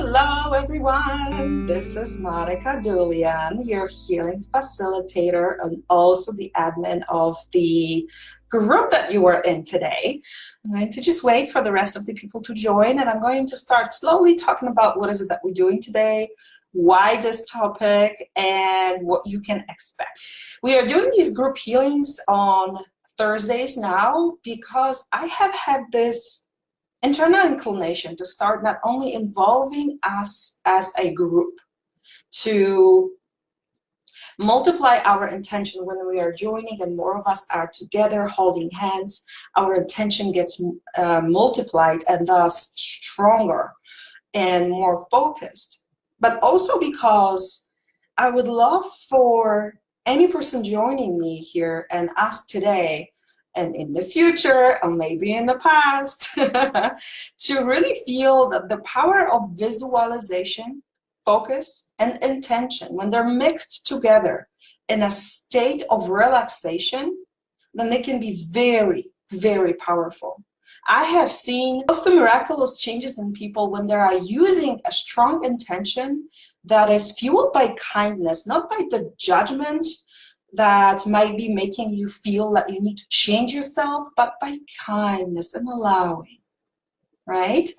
Hello everyone, this is Monica Dulian, your healing facilitator and also the admin of the group that you are in today. I'm going to just wait for the rest of the people to join, and I'm going to start slowly talking about what is it that we're doing today, why this topic, and what you can expect. We are doing these group healings on Thursdays now because I have had this internal inclination to start not only involving us as a group, to multiply our intention when we are joining and more of us are together holding hands. Our intention gets multiplied and thus stronger and more focused. But also because I would love for any person joining me here and us today and in the future, or maybe in the past, to really feel that the power of visualization, focus, and intention, when they're mixed together in a state of relaxation, then they can be very, very powerful. I have seen most miraculous changes in people when they are using a strong intention that is fueled by kindness, not by the judgment that might be making you feel that you need to change yourself, but by kindness and allowing, right?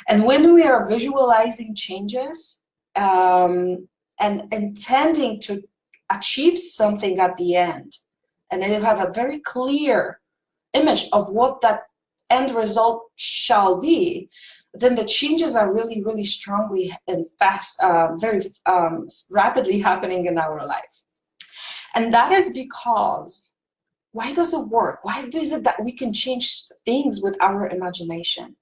And when we are visualizing changes and intending to achieve something at the end, and then you have a very clear image of what that end result shall be, then the changes are really, really strongly and fast, very rapidly happening in our life. And that is because, why does it work? Why is it that we can change things with our imagination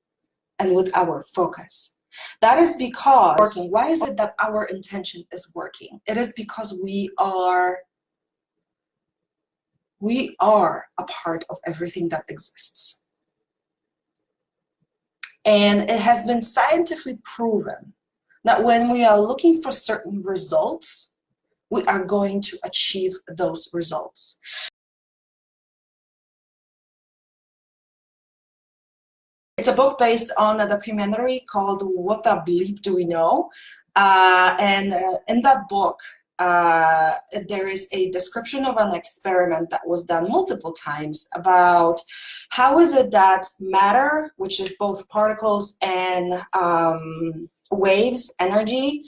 and with our focus? That is because, why is it that our intention is working? It is because we are a part of everything that exists. And it has been scientifically proven that when we are looking for certain results, we are going to achieve those results. It's a book based on a documentary called What the Bleep Do We Know? And in that book, there is a description of an experiment that was done multiple times about how is it that matter, which is both particles and waves, energy,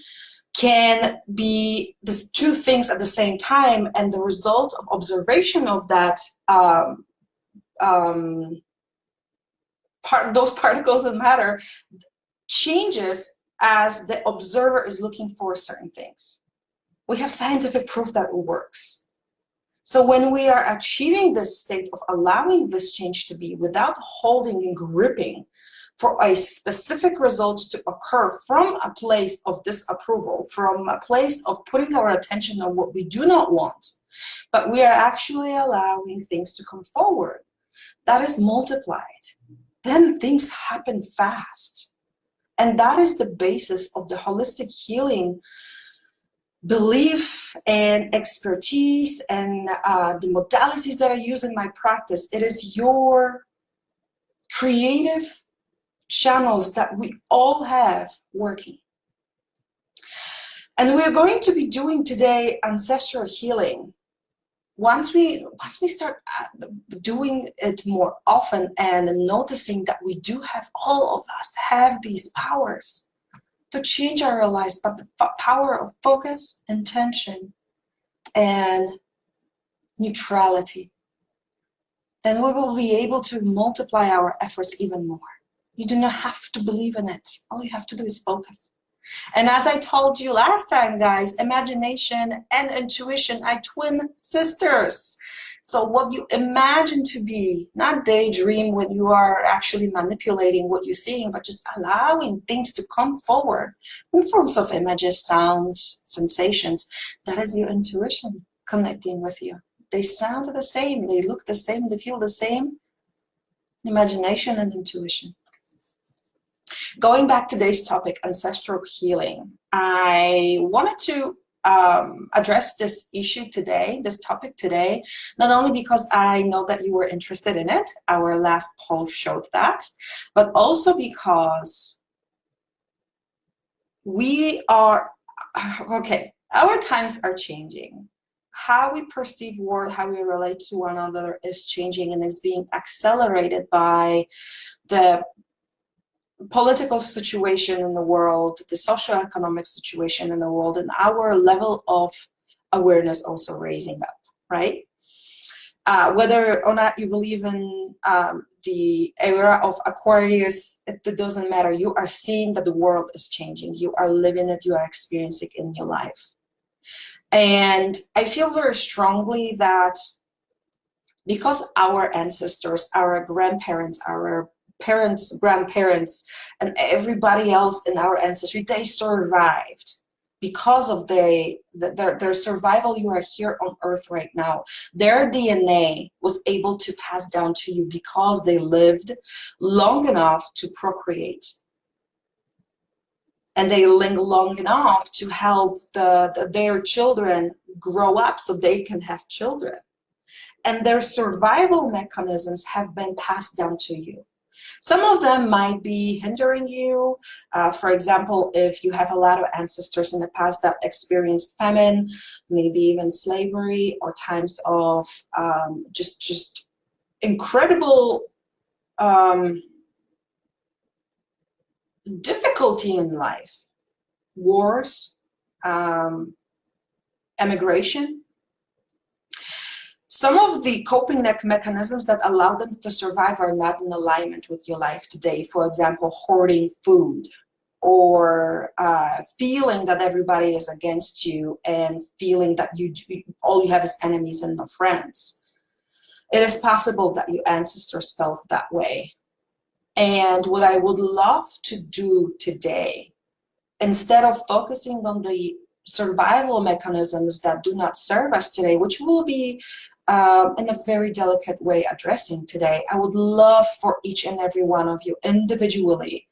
can be these two things at the same time, and the result of observation of that those particles and matter changes as the observer is looking for certain things. We have scientific proof that it works. So when we are achieving this state of allowing this change to be without holding and gripping for a specific result to occur from a place of disapproval, from a place of putting our attention on what we do not want, but we are actually allowing things to come forward, that is multiplied. Then things happen fast. And that is the basis of the holistic healing belief and expertise and the modalities that I use in my practice. It is your creative channels that we all have working. And we're going to be doing today ancestral healing. Once we start doing it more often and noticing that we do have, all of us have these powers to change our lives, but the power of focus, intention, and neutrality, then we will be able to multiply our efforts even more. You do not have to believe in it. All you have to do is focus. And as I told you last time, guys, imagination and intuition are twin sisters. So what you imagine to be, not daydream when you are actually manipulating what you're seeing, but just allowing things to come forward in forms of images, sounds, sensations, that is your intuition connecting with you. They sound the same, they look the same, they feel the same. Imagination and intuition. Going back to today's topic, ancestral healing, I wanted to address this issue today, this topic today, not only because I know that you were interested in it, our last poll showed that, but also because we are, okay, our times are changing. How we perceive world, how we relate to one another is changing and is being accelerated by the political situation in the world, the socioeconomic situation in the world, and our level of awareness also raising up, right? Whether or not you believe in the era of Aquarius, it doesn't matter. You are seeing that the world is changing. You are living it, you are experiencing it in your life. And I feel very strongly that because our ancestors, our grandparents, our parents, grandparents, and everybody else in our ancestry, they survived. Because of their survival, you are here on earth right now. Their DNA was able to pass down to you because they lived long enough to procreate. And they lived long enough to help their children grow up so they can have children. And their survival mechanisms have been passed down to you. Some of them might be hindering you. For example, if you have a lot of ancestors in the past that experienced famine, maybe even slavery, or times of just incredible difficulty in life, wars, emigration. Some of the coping mechanisms that allow them to survive are not in alignment with your life today. For example, hoarding food, or feeling that everybody is against you, and feeling that all you have is enemies and no friends. It is possible that your ancestors felt that way. And what I would love to do today, instead of focusing on the survival mechanisms that do not serve us today, which will be in a very delicate way addressing today, I would love for each and every one of you individually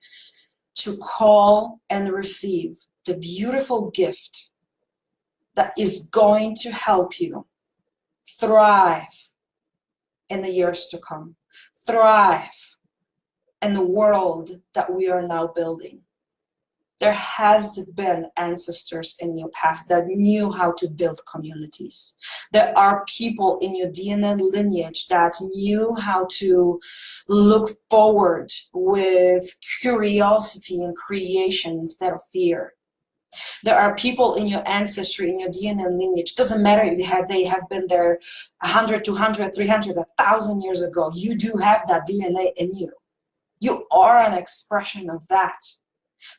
to call and receive the beautiful gift that is going to help you thrive in the years to come, thrive in the world that we are now building. There has been ancestors in your past that knew how to build communities. There are people in your DNA lineage that knew how to look forward with curiosity and creation instead of fear. There are people in your ancestry, in your DNA lineage, doesn't matter if they have been there 100, 200, 300, 1,000 years ago. You do have that DNA in you. You are an expression of that.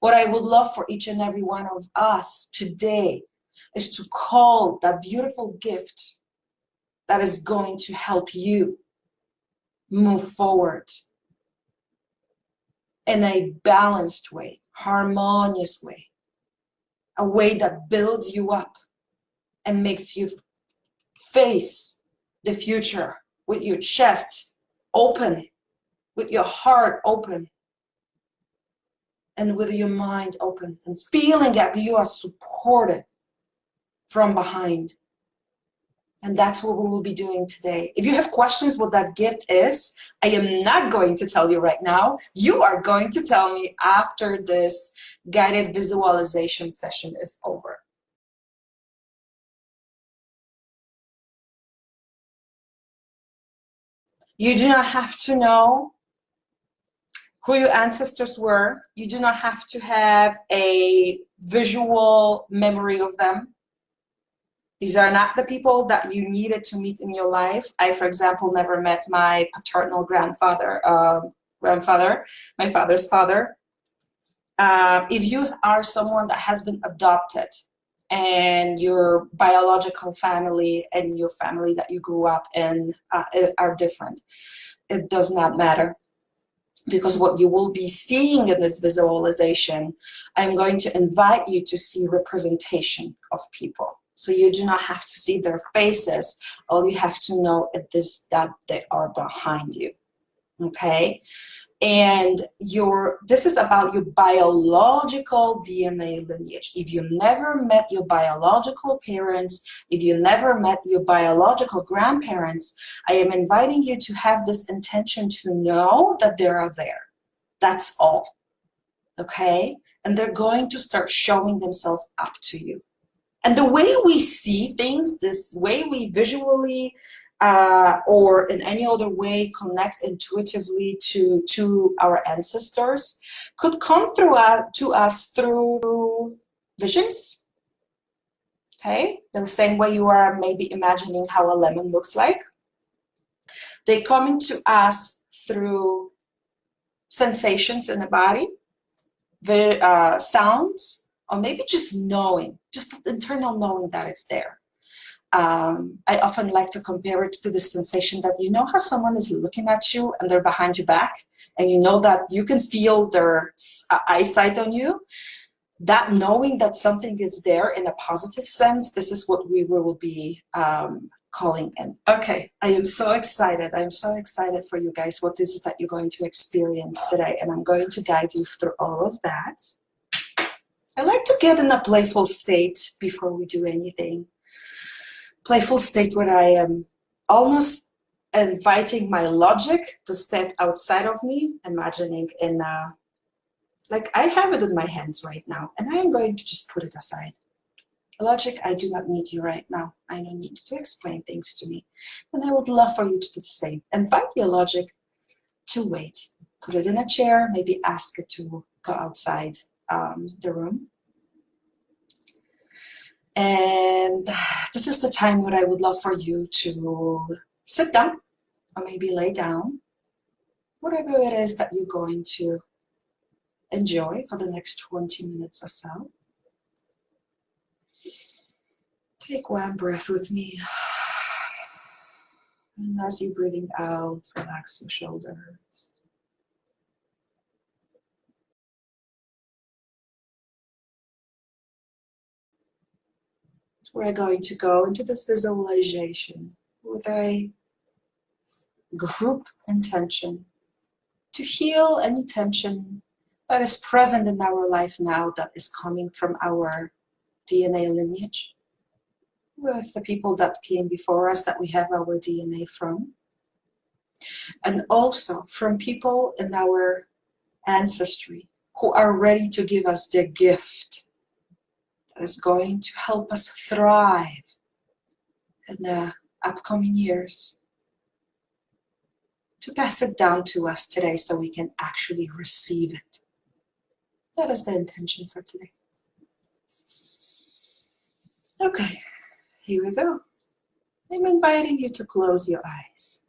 What I would love for each and every one of us today is to call that beautiful gift that is going to help you move forward in a balanced way, harmonious way, a way that builds you up and makes you face the future with your chest open, with your heart open, and with your mind open, and feeling that you are supported from behind. And that's what we will be doing today. If you have questions what that gift is, I am not going to tell you right now. You are going to tell me after this guided visualization session is over. You do not have to know who your ancestors were. You do not have to have a visual memory of them. These are not the people that you needed to meet in your life. I, for example, never met my paternal grandfather, my father's father. If you are someone that has been adopted, and your biological family and your family that you grew up in are different, it does not matter. Because what you will be seeing in this visualization, I'm going to invite you to see representation of people. So you do not have to see their faces. All you have to know is that they are behind you, okay? And this is about your biological DNA lineage. If you never met your biological parents, if you never met your biological grandparents, I am inviting you to have this intention to know that they are there. That's all, okay? and they're going to start showing themselves up to you. And the way we see things, this way we visually or in any other way connect intuitively to our ancestors could come through to us through visions. Okay, the same way you are maybe imagining how a lemon looks like. They come into us through sensations in the body, the sounds, or maybe just knowing, just internal knowing that it's there. I often like to compare it to the sensation that you know how someone is looking at you and they're behind your back, and you know that you can feel their eyesight on you. That knowing that something is there in a positive sense, this is what we will be calling in. Okay, I am so excited. I'm so excited for you guys, what is it that you're going to experience today, and I'm going to guide you through all of that. I like to get in a playful state before we do anything. Playful state where I am almost inviting my logic to step outside of me, imagining in like I have it in my hands right now, and I am going to just put it aside. Logic, I do not need you right now. I don't need you to explain things to me. And I would love for you to do the same. Invite your logic to wait. Put it in a chair, maybe ask it to go outside the room. And this is the time where I would love for you to sit down or maybe lay down, whatever it is that you're going to enjoy for the next 20 minutes or so. Take one breath with me. And as you're breathing out, relax your shoulders. We're going to go into this visualization with a group intention to heal any tension that is present in our life now that is coming from our DNA lineage, with the people that came before us that we have our DNA from, and also from people in our ancestry who are ready to give us the gift that is going to help us thrive in the upcoming years, to pass it down to us today so we can actually receive it. That is the intention for today. Okay, here we go. I'm inviting you to close your eyes.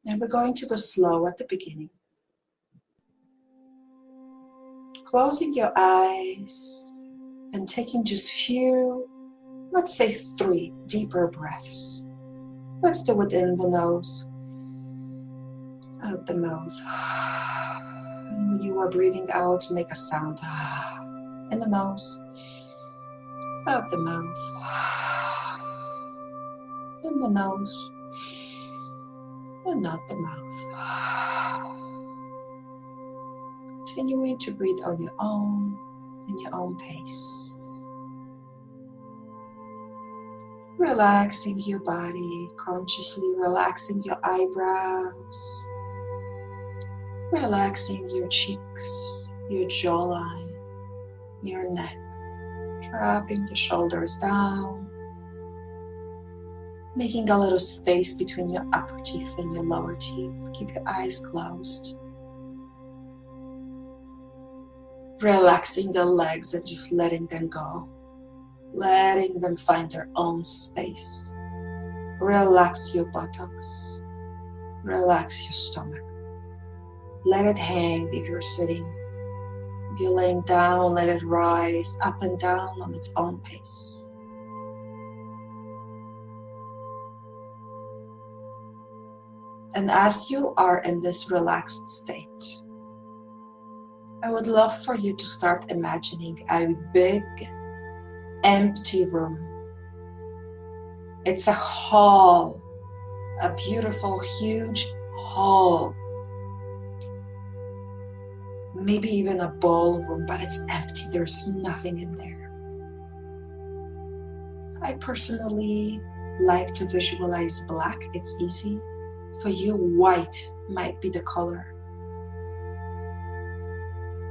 And we're going to go slow at the beginning. Closing your eyes and taking just few, let's say 3 deeper breaths. Let's do it in the nose, out the mouth. And when you are breathing out, make a sound in the nose, out the mouth, in the nose, and out the mouth. Continuing to breathe on your own, in your own pace. Relaxing your body, consciously relaxing your eyebrows, relaxing your cheeks, your jawline, your neck, dropping the shoulders down, making a little space between your upper teeth and your lower teeth. Keep your eyes closed. Relaxing the legs and just letting them go. Letting them find their own space. Relax your buttocks. Relax your stomach. Let it hang if you're sitting. If you're laying down, let it rise up and down on its own pace. And as you are in this relaxed state, I would love for you to start imagining a big, empty room. It's a hall, a beautiful, huge hall. Maybe even a ballroom, but it's empty. There's nothing in there. I personally like to visualize black. It's easy. For you, white might be the color.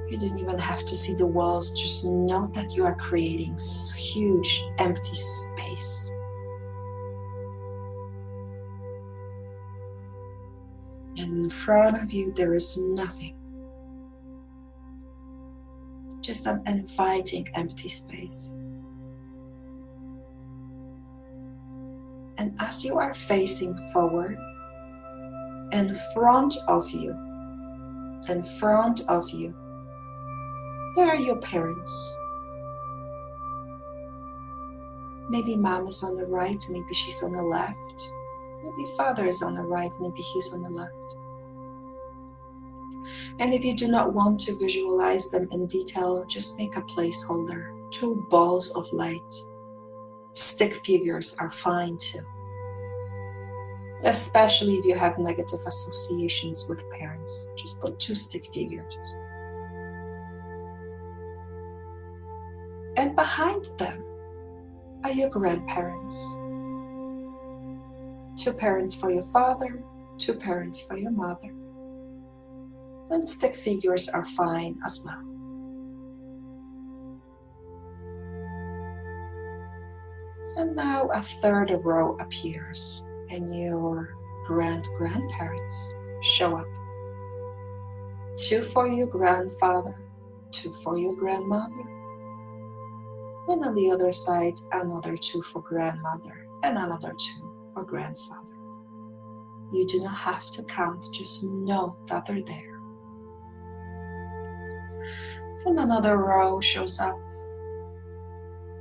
You don't even have to see the walls, just know that you are creating huge empty space. And in front of you, there is nothing. Just an inviting empty space. And as you are facing forward, in front of you, there are your parents. Maybe mom is on the right, maybe she's on the left. Maybe father is on the right, maybe he's on the left. And if you do not want to visualize them in detail, just make a placeholder. 2 balls of light. Stick figures are fine too. Especially if you have negative associations with parents. Just put 2 stick figures. And behind them are your grandparents. 2 parents for your father, 2 parents for your mother. And stick figures are fine as well. And now a 3rd row appears and your grandparents show up. 2 for your grandfather, 2 for your grandmother. And on the other side, another 2 for grandmother and another 2 for grandfather. You do not have to count, just know that they're there. And another row shows up.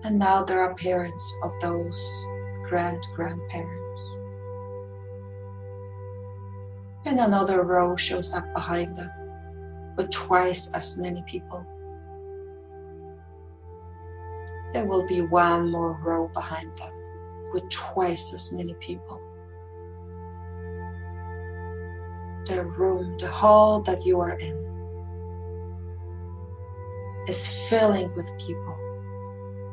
And now there are parents of those grandparents. And another row shows up behind them with twice as many people. There will be 1 more row behind them with twice as many people. The room, the hall that you are in is filling with people.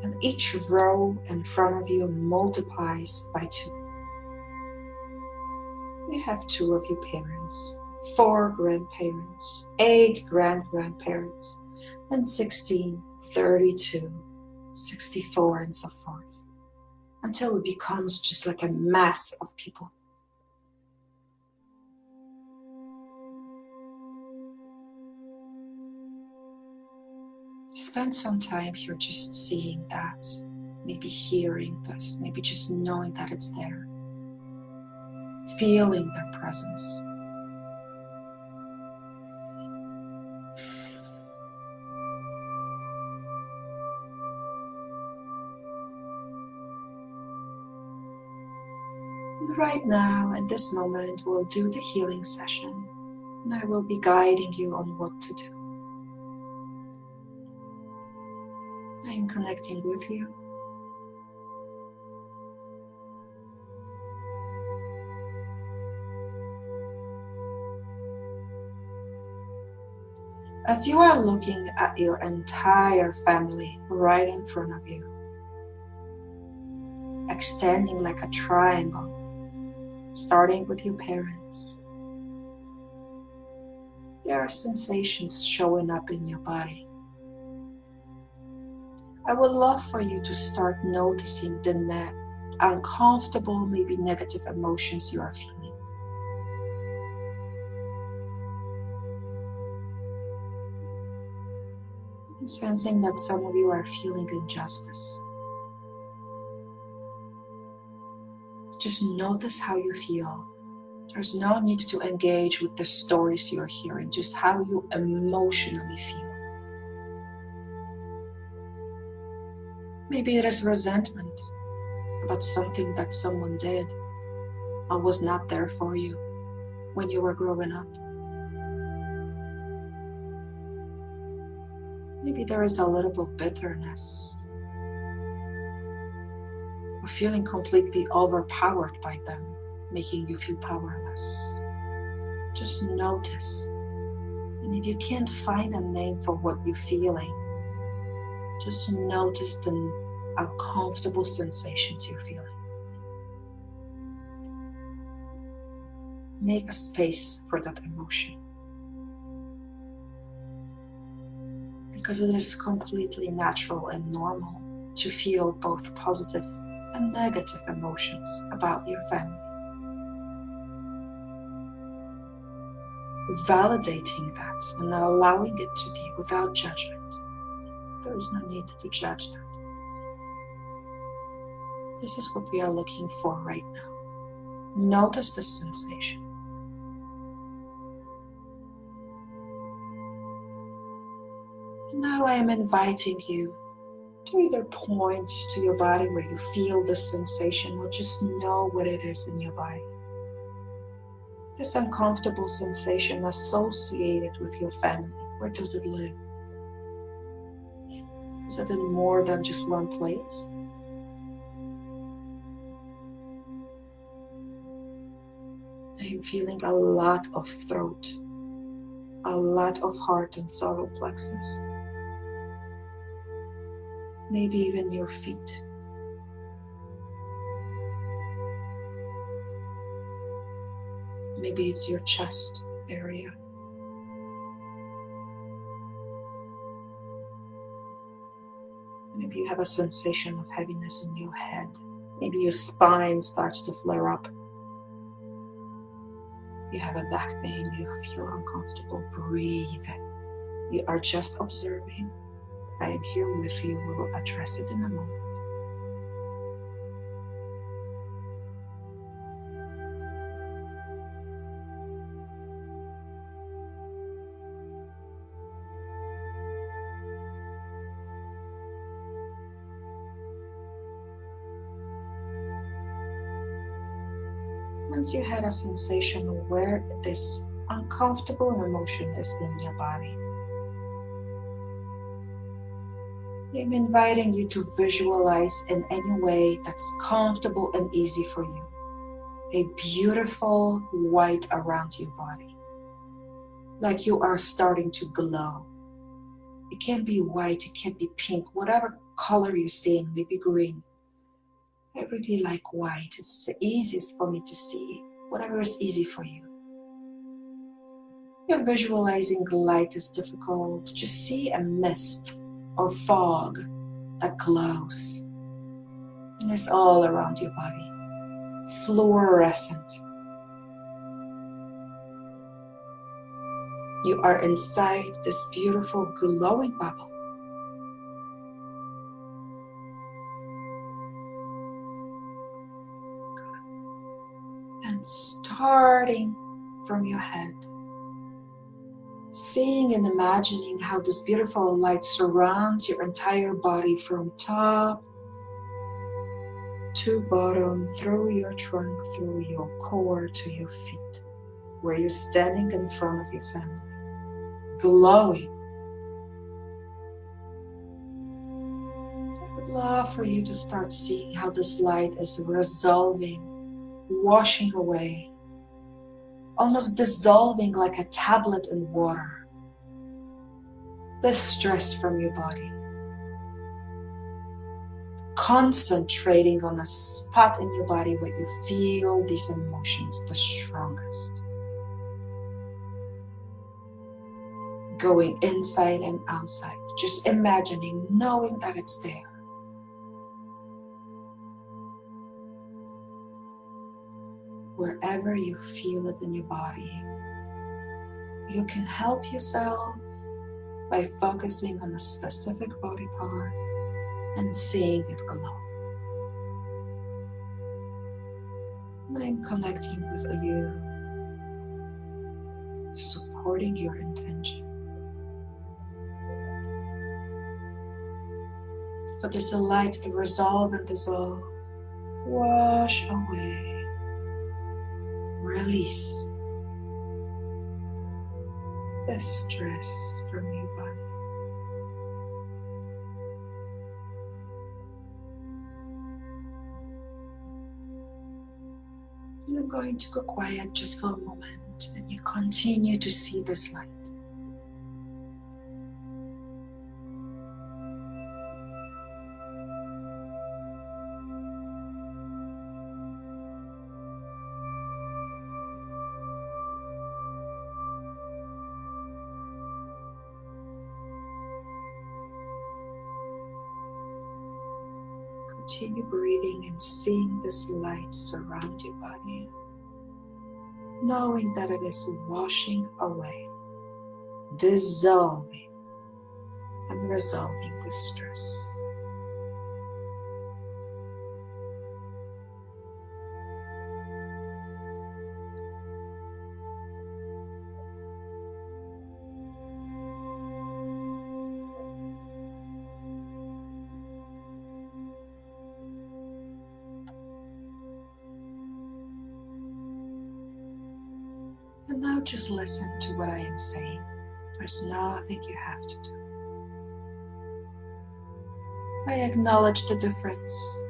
And each row in front of you multiplies by 2. You have 2 of your parents, 4 grandparents, 8 grandparents, and 16, 32, 64, and so forth, until it becomes just like a mass of people. Spend some time here just seeing that, maybe hearing this, maybe just knowing that it's there, feeling their presence. And right now, at this moment, we'll do the healing session, and I will be guiding you on what to do. I am connecting with you. As you are looking at your entire family right in front of you, extending like a triangle, starting with your parents, there are sensations showing up in your body. I would love for you to start noticing the uncomfortable, maybe negative emotions you are feeling. I'm sensing that some of you are feeling injustice. Just notice how you feel. There's no need to engage with the stories you're hearing, just how you emotionally feel. Maybe it is resentment about something that someone did or was not there for you when you were growing up. Maybe there is a little bit of bitterness or feeling completely overpowered by them, making you feel powerless. Just notice. And if you can't find a name for what you're feeling, just notice the uncomfortable sensations you're feeling. Make a space for that emotion. because it is completely natural and normal to feel both positive and negative emotions about your family. Validating that and allowing it to be without judgment. There is no need to judge that. This is what we are looking for right now. Notice the sensation. And now I am inviting you to either point to your body where you feel this sensation or just know what it is in your body. This uncomfortable sensation associated with your family, where does it live? Is it in more than just one place? I'm feeling a lot of throat, a lot of heart and solar plexus. Maybe even your feet. Maybe it's your chest area. Maybe you have a sensation of heaviness in your head. Maybe your spine starts to flare up. You have a back pain, you feel uncomfortable. Breathe. You are just observing. I am here with you. We will address it in a moment. Once you had a sensation of where this uncomfortable emotion is in your body, I'm inviting you to visualize in any way that's comfortable and easy for you. A beautiful white around your body, like you are starting to glow. It can be white, it can be pink, whatever color you're seeing, maybe green. I really like white. It's the easiest for me to see. Whatever is easy for you. If visualizing light is difficult, just see a mist or fog that glows. And it's all around your body. Fluorescent. You are inside this beautiful glowing bubble. And starting from your head, seeing and imagining how this beautiful light surrounds your entire body from top to bottom, through your trunk, through your core to your feet, where you're standing in front of your family, glowing. I would love for you to start seeing how this light is resolving, washing away, almost dissolving like a tablet in water, the stress from your body. Concentrating on a spot in your body where you feel these emotions the strongest. Going inside and outside, just imagining, knowing that it's there. Wherever you feel it in your body, you can help yourself by focusing on a specific body part and seeing it glow. And I'm connecting with you, supporting your intention. For this light to resolve and dissolve, wash away. Release the stress from your body. And I'm going to go quiet just for a moment, and you continue to see this light. Continue breathing and seeing this light surround your body, knowing that it is washing away, dissolving, and resolving the stress. And now just listen to what I am saying. There's nothing you have to do. I acknowledge the difference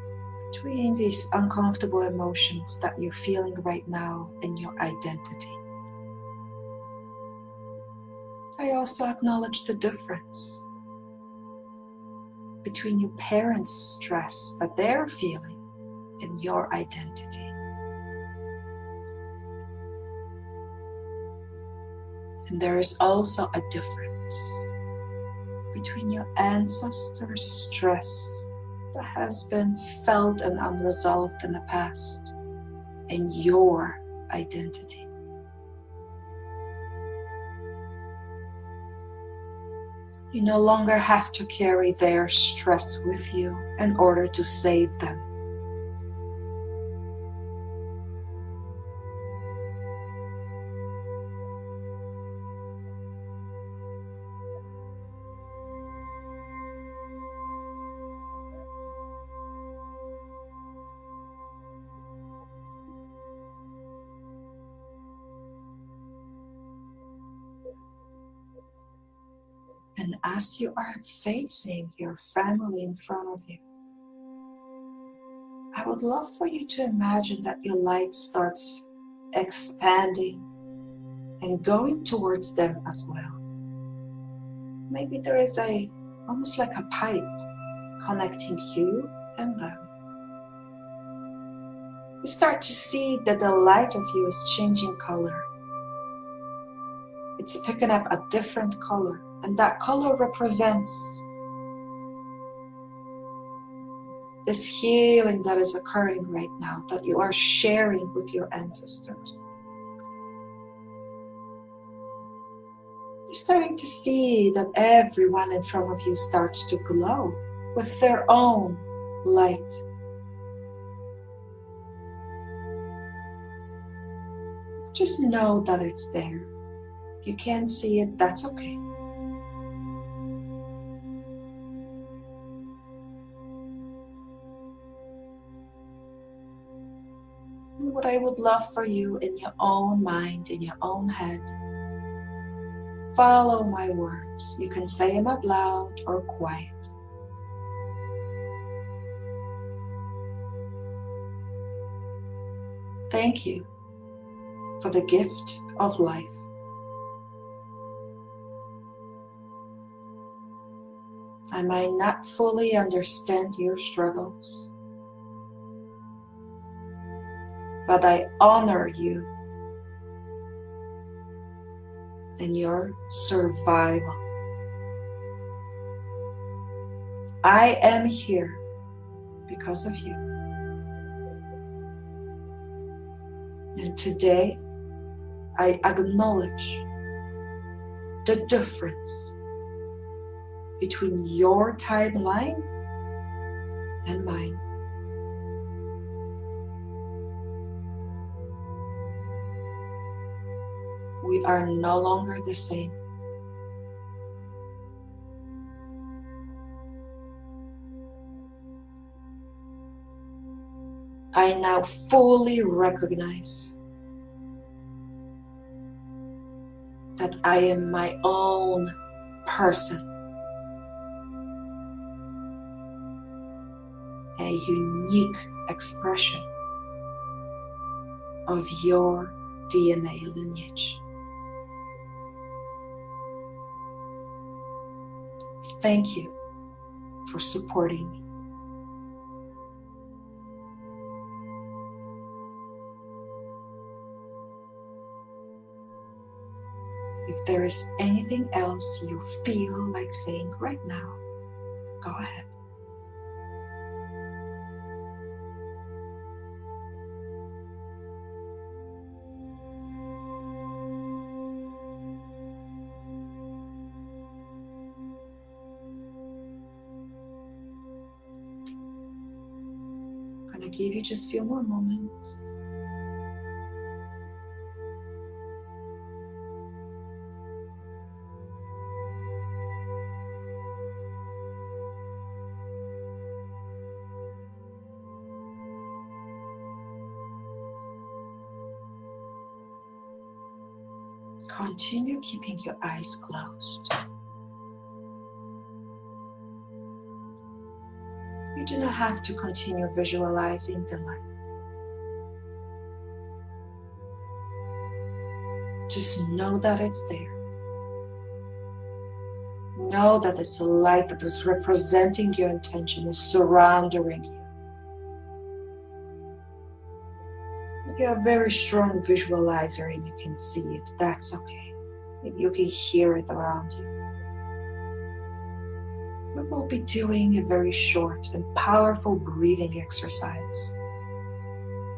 between these uncomfortable emotions that you're feeling right now and your identity. I also acknowledge the difference between your parents' stress that they're feeling and your identity. And there is also a difference between your ancestors' stress that has been felt and unresolved in the past and your identity. You no longer have to carry their stress with you in order to save them. And as you are facing your family in front of you, I would love for you to imagine that your light starts expanding and going towards them as well. Maybe there is almost like a pipe connecting you and them. You start to see that the light of you is changing color. It's picking up a different color, and that color represents this healing that is occurring right now, that you are sharing with your ancestors. You're starting to see that everyone in front of you starts to glow with their own light. Just know that it's there. If you can't see it, that's okay. And what I would love for you in your own mind, in your own head, follow my words. You can say them out loud or quiet. Thank you for the gift of life. I might not fully understand your struggles, but I honor you and your survival. I am here because of you. And today, I acknowledge the difference between your timeline and mine. We are no longer the same. I now fully recognize that I am my own person, a unique expression of your DNA lineage. Thank you for supporting me. If there is anything else you feel like saying right now, go ahead. I give you just a few more moments. Continue keeping your eyes closed. You do not have to continue visualizing the light. Just know that it's there. Know that it's a light that is representing your intention, is surrounding you. If you're a very strong visualizer and you can see it, that's okay. If you can hear it around you. We will be doing a very short and powerful breathing exercise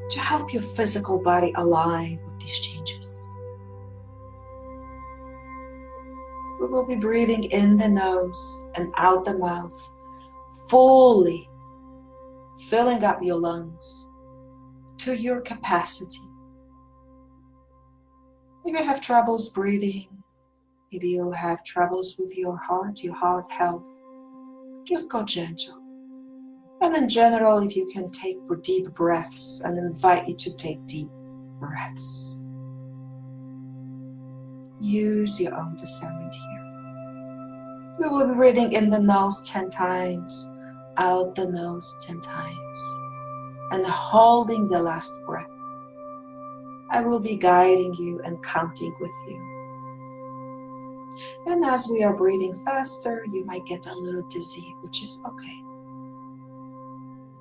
to help your physical body align with these changes. We will be breathing in the nose and out the mouth, fully filling up your lungs to your capacity. If you have troubles breathing, if you have troubles with your heart health, just go gentle. And in general, if you can take deep breaths, and invite you to take deep breaths. Use your own discernment here. We will be breathing in the nose 10 times, out the nose 10 times, and holding the last breath. I will be guiding you and counting with you. And as we are breathing faster, you might get a little dizzy, which is okay.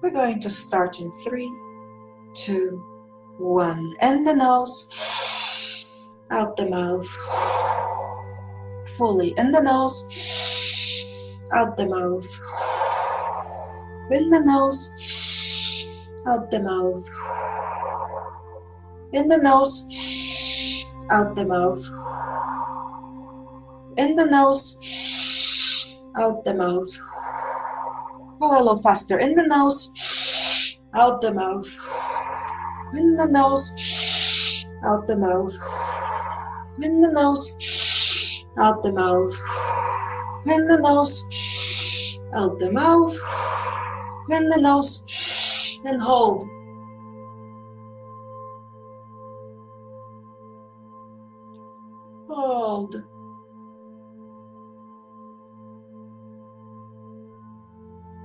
We're going to start in 3, 2, 1. In the nose, out the mouth. Fully in the nose, out the mouth. In the nose, out the mouth. In the nose, out the mouth. In the nose, out the mouth. Go a little faster. In the nose, out the mouth. In the nose, out the mouth. In the nose, out the mouth. In the nose, out the mouth. In the nose, and hold. Hold.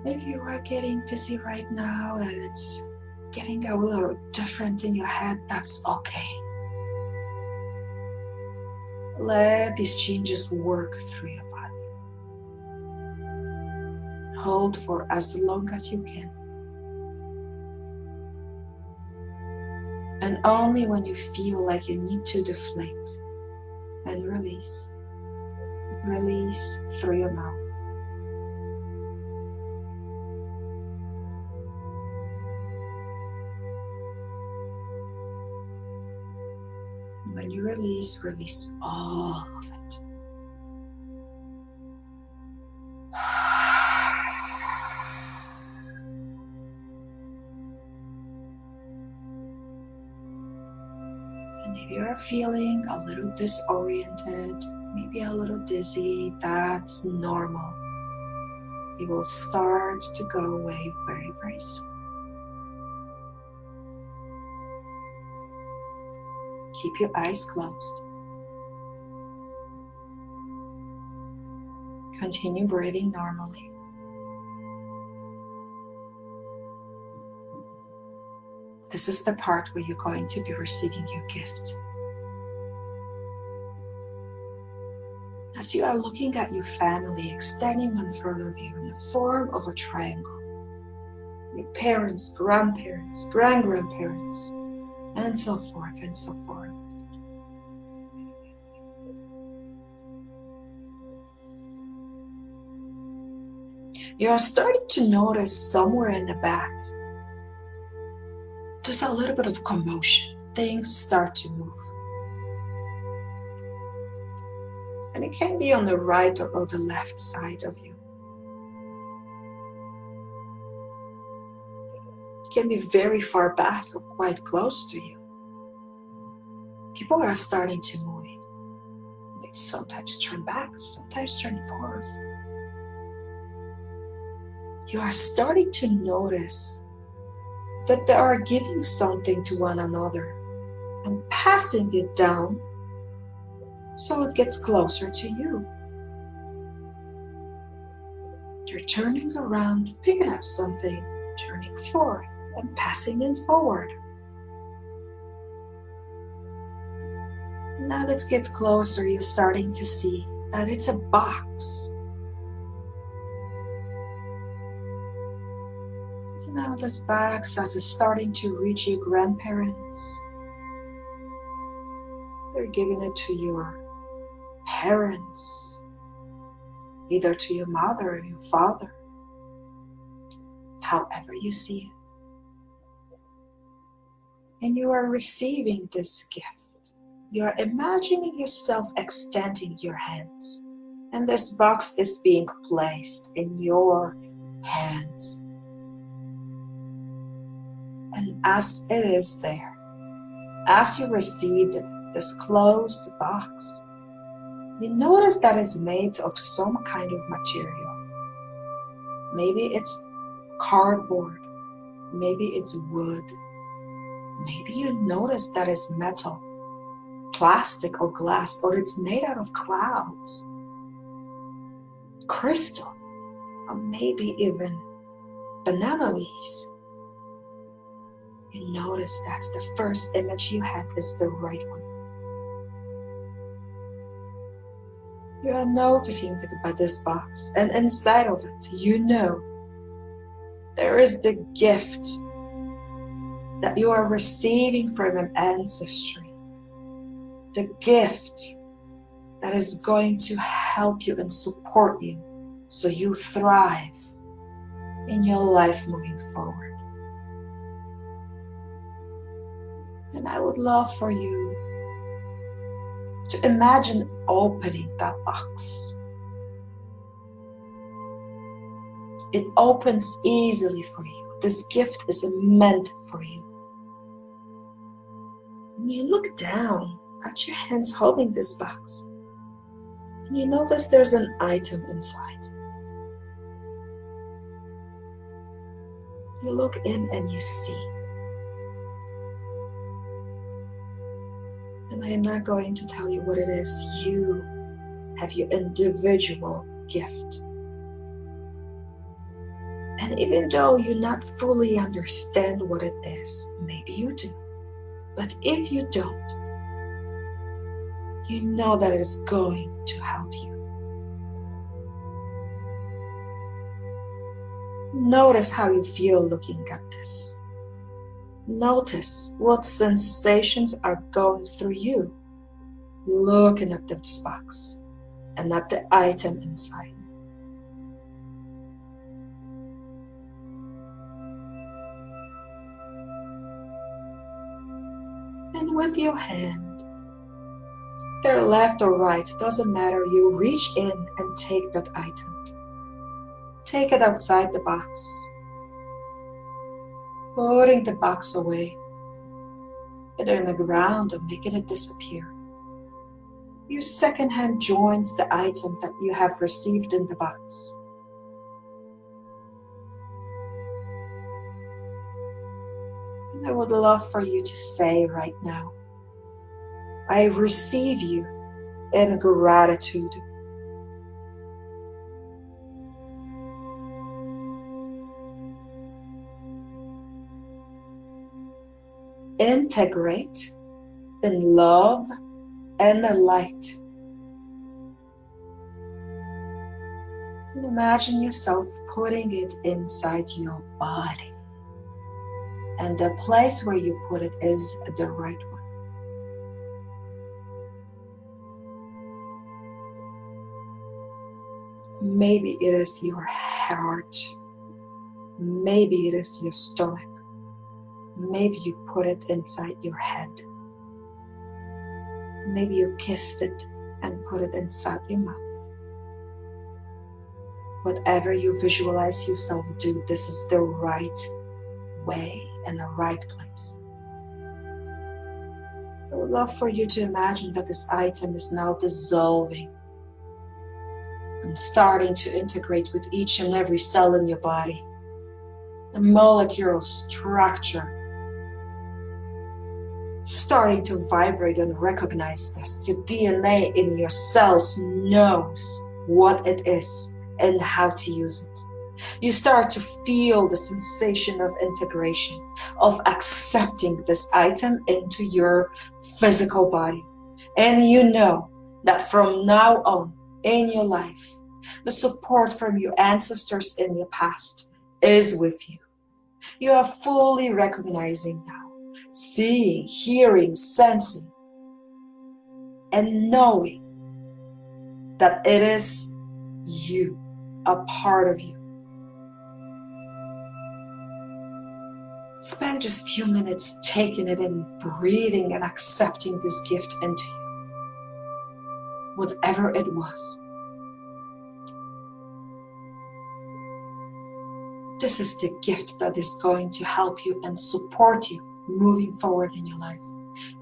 If you are getting dizzy right now and it's getting a little different in your head, that's okay. Let these changes work through your body. Hold for as long as you can. And only when you feel like you need to deflate, then release. Release through your mouth. When you release, release all of it. And if you're feeling a little disoriented, maybe a little dizzy, that's normal. It will start to go away very, very soon. Keep your eyes closed. Continue breathing normally. This is the part where you're going to be receiving your gift. As you are looking at your family extending in front of you in the form of a triangle, your parents, grandparents, grandparents, and so forth and so forth. You are starting to notice somewhere in the back, just a little bit of commotion. Things start to move. And it can be on the right or the left side of you. can be very far back or quite close to you. People are starting to move. They sometimes turn back, sometimes turn forward. You are starting to notice that they are giving something to one another and passing it down so it gets closer to you. You're turning around, picking up something, turning forth and passing it forward. And now that it gets closer, you're starting to see that it's a box. And now this box, as it's starting to reach your grandparents, they're giving it to your parents, either to your mother or your father, however you see it. And you are receiving this gift. You are imagining yourself extending your hands, and this box is being placed in your hands. And as it is there, as you received it, this closed box, you notice that it's made of some kind of material. Maybe it's cardboard, maybe it's wood, maybe you notice that it's metal, plastic or glass, or it's made out of clouds, crystal, or maybe even banana leaves. You notice that the first image you had is the right one. You are noticing about this box, and inside of it, you know there is the gift that you are receiving from an ancestry. The gift that is going to help you and support you so you thrive in your life moving forward. And I would love for you to imagine opening that box. It opens easily for you. This gift is meant for you. And you look down at your hands holding this box, and you notice there's an item inside. You look in and you see. And I am not going to tell you what it is. You have your individual gift. And even though you not fully understand what it is, maybe you do. But if you don't, you know that it is going to help you. Notice how you feel looking at this. Notice what sensations are going through you looking at this box and at the item inside. And with your hand, either left or right, doesn't matter, you reach in and take that item. Take it outside the box, putting the box away, either in the ground or making it disappear. Your second hand joins the item that you have received in the box. And I would love for you to say right now, I receive you in gratitude. Integrate in love and the light. And imagine yourself putting it inside your body. And the place where you put it is the right one. Maybe it is your heart. Maybe it is your stomach. Maybe you put it inside your head. Maybe you kissed it and put it inside your mouth. Whatever you visualize yourself do, this is the right way, in the right place. I would love for you to imagine that this item is now dissolving and starting to integrate with each and every cell in your body. The molecular structure starting to vibrate and recognize this. The DNA in your cells knows what it is and how to use it. You start to feel the sensation of integration, of accepting this item into your physical body. And you know that from now on in your life, the support from your ancestors in your past is with you. You are fully recognizing now, seeing, hearing, sensing, and knowing that it is you, a part of you. Spend just a few minutes taking it in, breathing and accepting this gift into you, whatever it was. This is the gift that is going to help you and support you moving forward in your life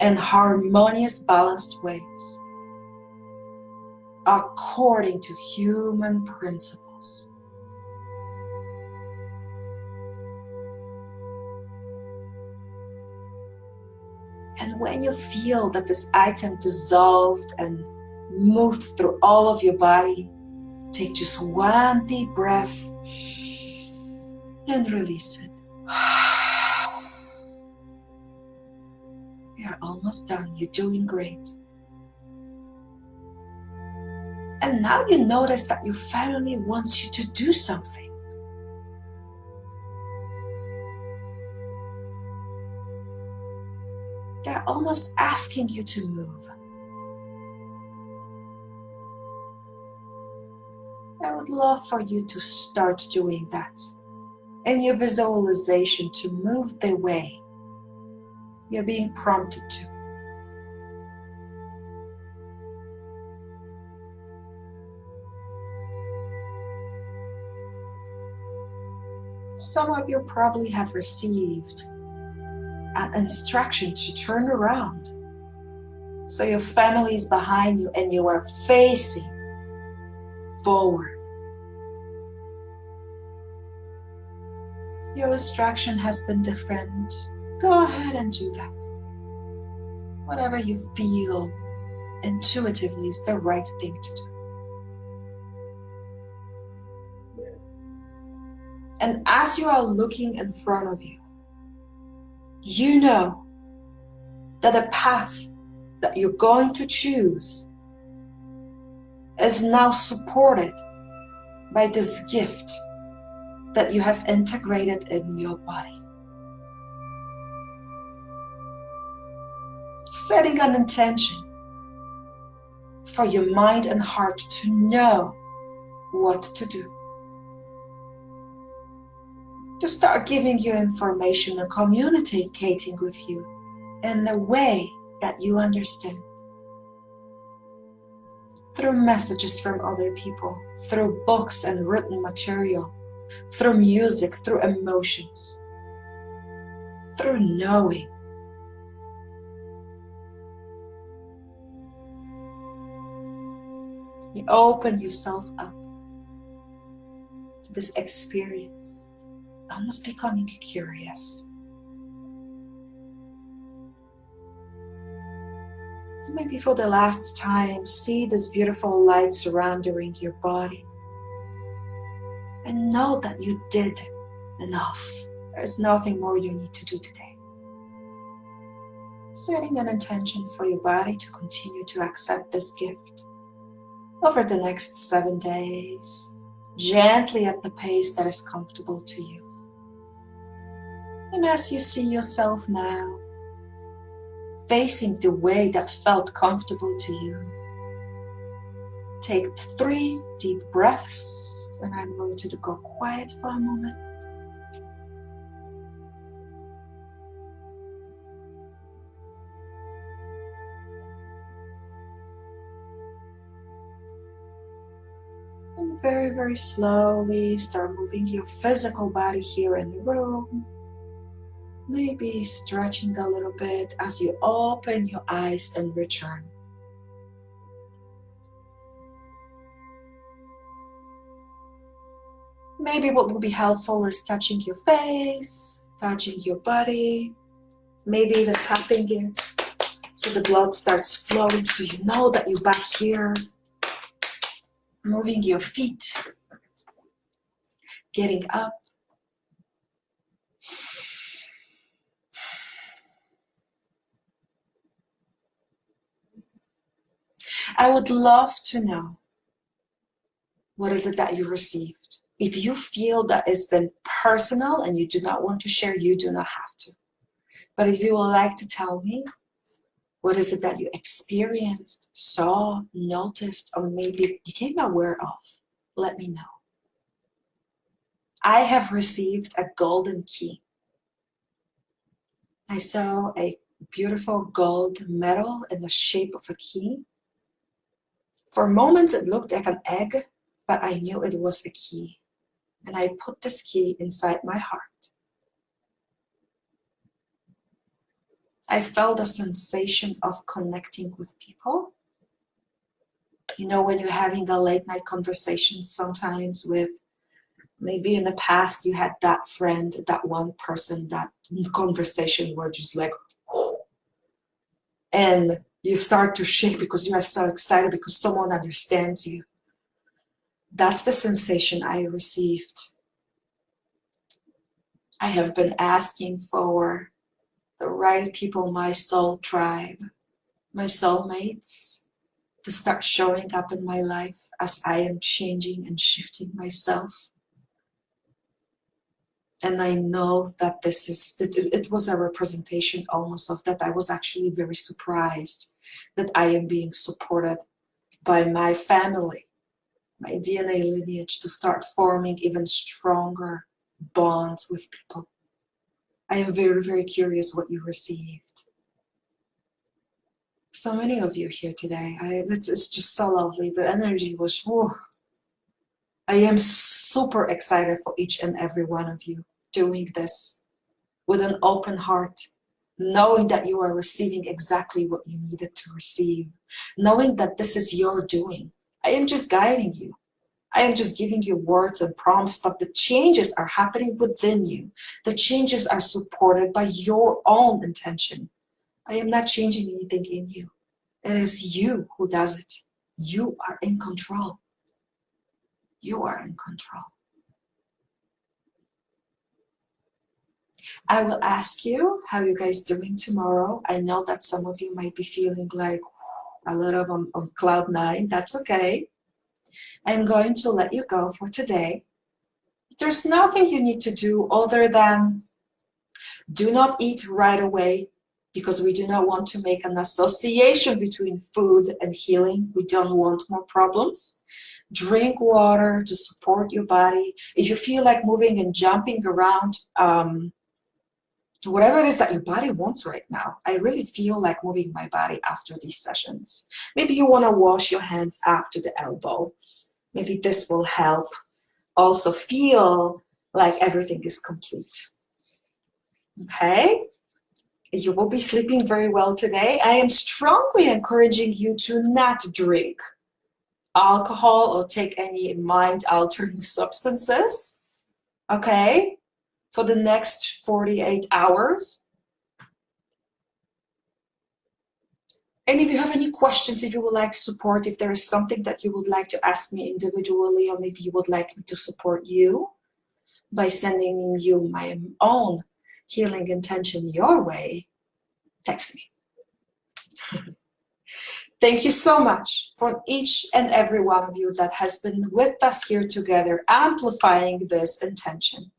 in harmonious, balanced ways, according to human principles. And when you feel that this item dissolved and moved through all of your body, take just one deep breath and release it. You're almost done. You're doing great. And now you notice that your family wants you to do something. They're almost asking you to move. I would love for you to start doing that in your visualization, to move the way you're being prompted to. Some of you probably have received an instruction to turn around. So your family is behind you and you are facing forward. Your instruction has been different. Go ahead and do that. Whatever you feel intuitively is the right thing to do. And as you are looking in front of you, you know that the path that you're going to choose is now supported by this gift that you have integrated in your body. Setting an intention for your mind and heart to know what to do. To start giving you information and communicating with you in the way that you understand. Through messages from other people, through books and written material, through music, through emotions, through knowing. You open yourself up to this experience. Almost becoming curious. Maybe for the last time, see this beautiful light surrounding your body. And know that you did enough. There's nothing more you need to do today. Setting an intention for your body to continue to accept this gift over the next 7 days, gently at the pace that is comfortable to you. And as you see yourself now, facing the way that felt comfortable to you, take 3 deep breaths, and I'm going to go quiet for a moment. And very, very slowly start moving your physical body here in the room. Maybe stretching a little bit as you open your eyes and return. Maybe what would be helpful is touching your face, touching your body, maybe even tapping it so the blood starts flowing so you know that you're back here. Moving your feet, getting up. I would love to know, what is it that you received? If you feel that it's been personal and you do not want to share, you do not have to. But if you would like to tell me, what is it that you experienced, saw, noticed, or maybe became aware of, let me know. I have received a golden key. I saw a beautiful gold medal in the shape of a key. For moments it looked like an egg, but I knew it was a key. And I put this key inside my heart. I felt a sensation of connecting with people. You know, when you're having a late night conversation sometimes with, maybe in the past you had that friend, that one person, that conversation were just like, whoo, and you start to shake because you are so excited because someone understands you. That's the sensation I received. I have been asking for the right people, my soul tribe, my soulmates, to start showing up in my life as I am changing and shifting myself. And I know that it was a representation almost of that. I was actually very surprised that I am being supported by my family, my DNA lineage, to start forming even stronger bonds with people. I am very, very curious what you received. So many of you here today. It's just so lovely. The energy was, whew. I am super excited for each and every one of you doing this with an open heart, knowing that you are receiving exactly what you needed to receive, knowing that this is your doing. I am just guiding you. I am just giving you words and prompts, but the changes are happening within you. The changes are supported by your own intention. I am not changing anything in you. It is you who does it. You are in control. You are in control. I will ask you how you guys doing tomorrow. I know that some of you might be feeling like a little on cloud nine. That's okay. I'm going to let you go for today. There's nothing you need to do other than do not eat right away, because we do not want to make an association between food and healing. We don't want more problems. Drink water to support your body. If you feel like moving and jumping around, whatever it is that your body wants right now, I really feel like moving my body after these sessions. Maybe you want to wash your hands up to the elbow. Maybe this will help also feel like everything is complete. Okay? You will be sleeping very well today. I am strongly encouraging you to not drink alcohol or take any mind-altering substances, okay, for the next 48 hours. And if you have any questions, if you would like support, if there is something that you would like to ask me individually, or maybe you would like me to support you by sending you my own healing intention your way, text me. Thank you so much for each and every one of you that has been with us here together, amplifying this intention.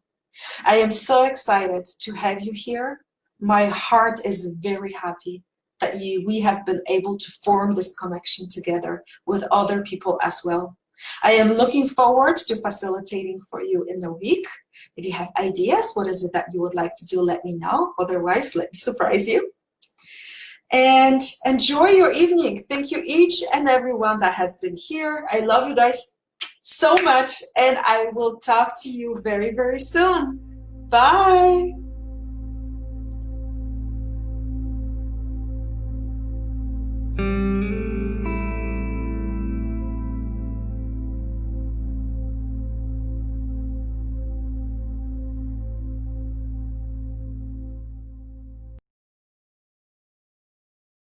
I am so excited to have you here. My heart is very happy that we have been able to form this connection together with other people as well. I am looking forward to facilitating for you in the week. If you have ideas, what is it that you would like to do, let me know. Otherwise, let me surprise you. And enjoy your evening. Thank you each and everyone that has been here. I love you guys so much, and I will talk to you very, very soon. Bye.